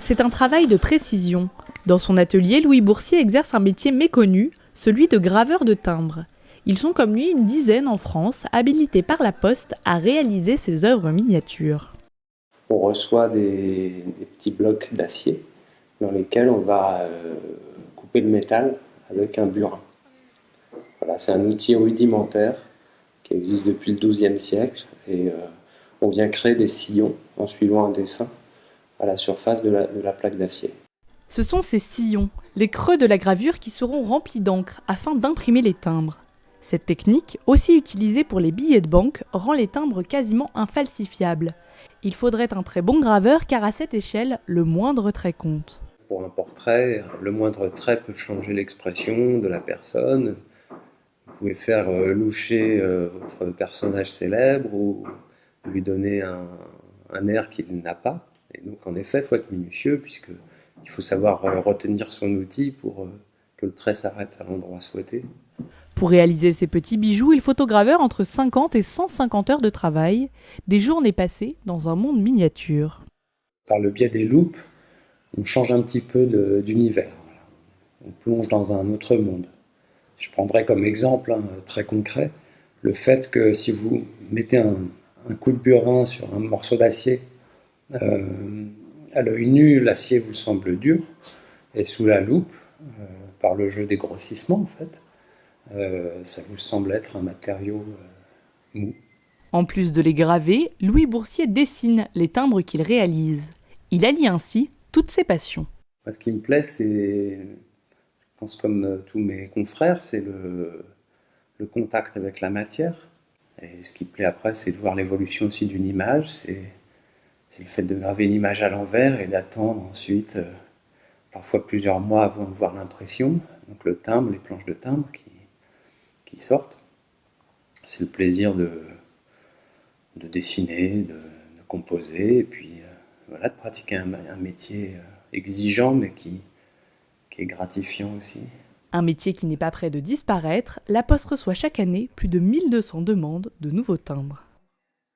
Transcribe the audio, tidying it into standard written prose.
C'est un travail de précision. Dans son atelier, Louis Boursier exerce un métier méconnu, celui de graveur de timbres. Ils sont comme lui une dizaine en France, habilités par la Poste à réaliser ces œuvres miniatures. On reçoit des petits blocs d'acier dans lesquels on va couper le métal avec un burin. Voilà, c'est un outil rudimentaire qui existe depuis le XIIe siècle et on vient créer des sillons en suivant un dessin à la surface de la plaque d'acier. Ce sont ces sillons, les creux de la gravure qui seront remplis d'encre afin d'imprimer les timbres. Cette technique, aussi utilisée pour les billets de banque, rend les timbres quasiment infalsifiables. Il faudrait un très bon graveur car à cette échelle, le moindre trait compte. Pour un portrait, le moindre trait peut changer l'expression de la personne. Vous pouvez faire loucher votre personnage célèbre ou lui donner un air qu'il n'a pas. Et donc en effet, il faut être minutieux puisqu'il faut savoir retenir son outil pour que le trait s'arrête à l'endroit souhaité. Pour réaliser ces petits bijoux, il faut au graveur entre 50 et 150 heures de travail, des journées passées dans un monde miniature. Par le biais des loupes, on change un petit peu d'univers. Voilà. On plonge dans un autre monde. Je prendrai comme exemple très concret le fait que si vous mettez un coup de burin sur un morceau d'acier, à l'œil nu, l'acier vous semble dur, et sous la loupe, par le jeu des grossissements en fait, ça vous semble être un matériau mou. En plus de les graver, Louis Boursier dessine les timbres qu'il réalise. Il allie ainsi toutes ses passions. Moi, ce qui me plaît, c'est, je pense comme tous mes confrères, c'est le contact avec la matière. Et ce qui me plaît après, c'est de voir l'évolution aussi d'une image. C'est le fait de graver une image à l'envers et d'attendre ensuite, parfois plusieurs mois avant de voir l'impression. Donc le timbre, les planches de timbre qui sortent. C'est le plaisir de dessiner, de composer, et puis voilà, de pratiquer un métier exigeant, mais qui est gratifiant aussi. Un métier qui n'est pas près de disparaître, la Poste reçoit chaque année plus de 1200 demandes de nouveaux timbres.